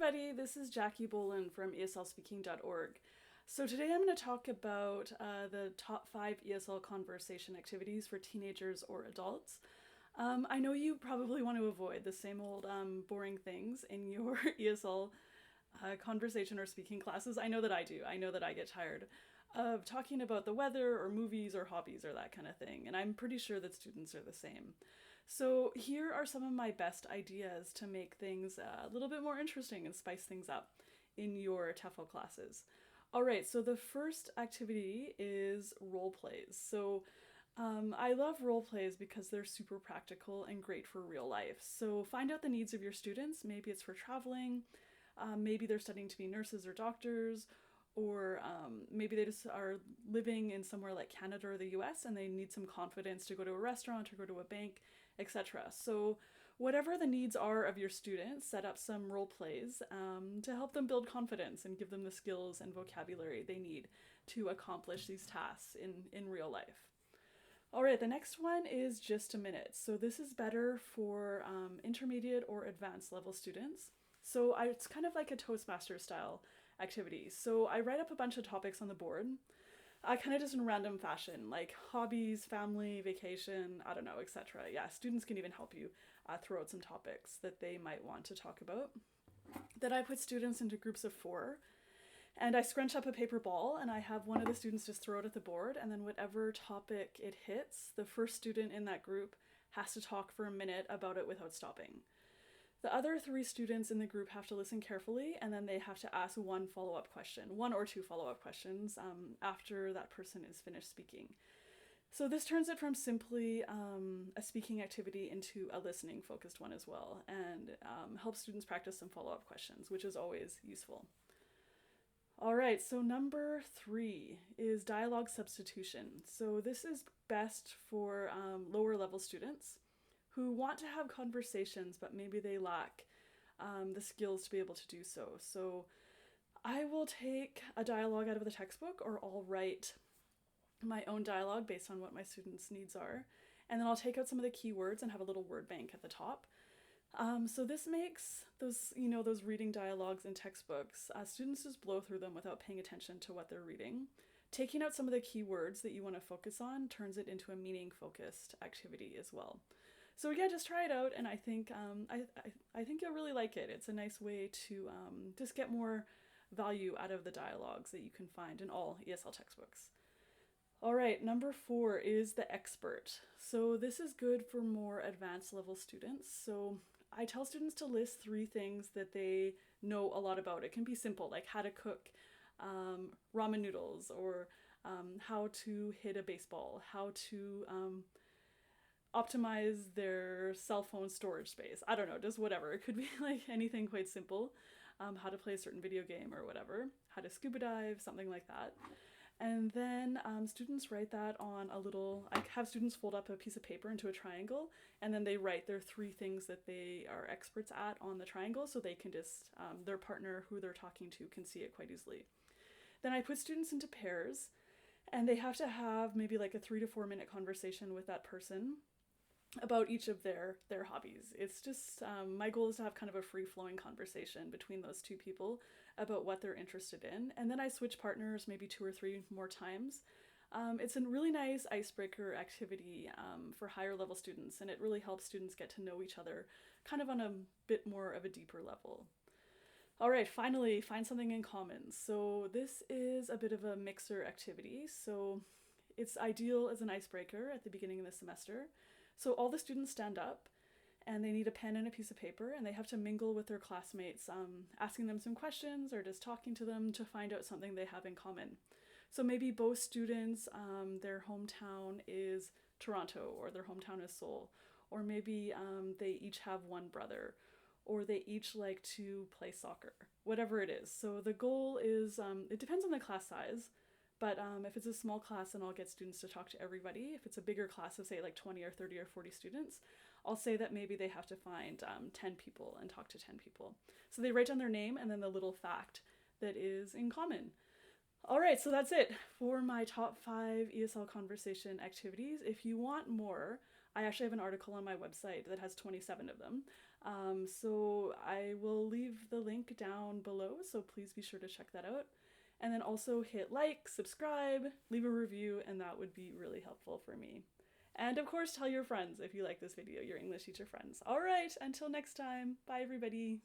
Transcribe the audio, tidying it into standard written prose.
Everybody, this is Jackie Bolin from ESLspeaking.org. So today I'm going to talk about the top 5 ESL conversation activities for teenagers or adults. I know you probably want to avoid the same old boring things in your ESL conversation or speaking classes. I know that I do. I know that I get tired of talking about the weather or movies or hobbies or that kind of thing, and I'm pretty sure that students are the same. So here are some of my best ideas to make things a little bit more interesting and spice things up in your TEFL classes. All right, so the first activity is role plays. I love role plays because they're super practical and great for real life. So find out the needs of your students. Maybe it's for traveling, maybe they're studying to be nurses or doctors, or maybe they just are living in somewhere like Canada or the US and they need some confidence to go to a restaurant or go to a bank, etc. So whatever the needs are of your students, set up some role plays to help them build confidence and give them the skills and vocabulary they need to accomplish these tasks in real life. All right, the next one is just a minute. So this is better for intermediate or advanced level students. It's kind of like a Toastmaster style activity. So I write up a bunch of topics on the board, kind of just in random fashion, like hobbies, family, vacation, I don't know, etc. Yeah, students can even help you throw out some topics that they might want to talk about. Then I put students into groups of 4, and I scrunch up a paper ball and I have one of the students just throw it at the board, and then whatever topic it hits, the first student in that group has to talk for a minute about it without stopping. The other 3 students in the group have to listen carefully, and then they have to ask one follow-up question, 1 or 2 follow-up questions after that person is finished speaking. So this turns it from simply a speaking activity into a listening focused one as well, and helps students practice some follow-up questions, which is always useful. All right, so number 3 is dialogue substitution. So this is best for lower level students who want to have conversations, but maybe they lack the skills to be able to do so. So I will take a dialogue out of the textbook, or I'll write my own dialogue based on what my students' needs are. And then I'll take out some of the keywords and have a little word bank at the top. So this makes those reading dialogues in textbooks, students just blow through them without paying attention to what they're reading. Taking out some of the keywords that you want to focus on turns it into a meaning-focused activity as well. So yeah, just try it out, and I think I think you'll really like it. It's a nice way to just get more value out of the dialogues that you can find in all ESL textbooks. All right, number 4 is the expert. So this is good for more advanced level students. So I tell students to list 3 things that they know a lot about. It can be simple, like how to cook ramen noodles, or how to hit a baseball, how to optimize their cell phone storage space. I don't know, just whatever. It could be like anything quite simple. How to play a certain video game or whatever. How to scuba dive, something like that. And then students write that on I have students fold up a piece of paper into a triangle, and then they write their 3 things that they are experts at on the triangle, so they can just, their partner who they're talking to can see it quite easily. Then I put students into pairs, and they have to have maybe like a 3 to 4 minute conversation with that person about each of their hobbies. It's just, my goal is to have kind of a free-flowing conversation between those 2 people about what they're interested in. And then I switch partners maybe 2 or 3 more times. It's a really nice icebreaker activity for higher level students, and it really helps students get to know each other kind of on a bit more of a deeper level. All right, finally, find something in common. So this is a bit of a mixer activity. So it's ideal as an icebreaker at the beginning of the semester. So all the students stand up, and they need a pen and a piece of paper, and they have to mingle with their classmates, asking them some questions or just talking to them to find out something they have in common. So maybe both students, their hometown is Toronto, or their hometown is Seoul, or maybe they each have one brother, or they each like to play soccer, whatever it is. So the goal is, it depends on the class size, but if it's a small class, then I'll get students to talk to everybody. If it's a bigger class of, say, like 20 or 30 or 40 students, I'll say that maybe they have to find 10 people and talk to 10 people. So they write down their name and then the little fact that is in common. All right, so that's it for my top 5 ESL conversation activities. If you want more, I actually have an article on my website that has 27 of them. So I will leave the link down below, so please be sure to check that out. And then also hit like, subscribe, leave a review, and that would be really helpful for me. And of course, tell your friends if you like this video, your English teacher friends. All right, until next time, bye everybody.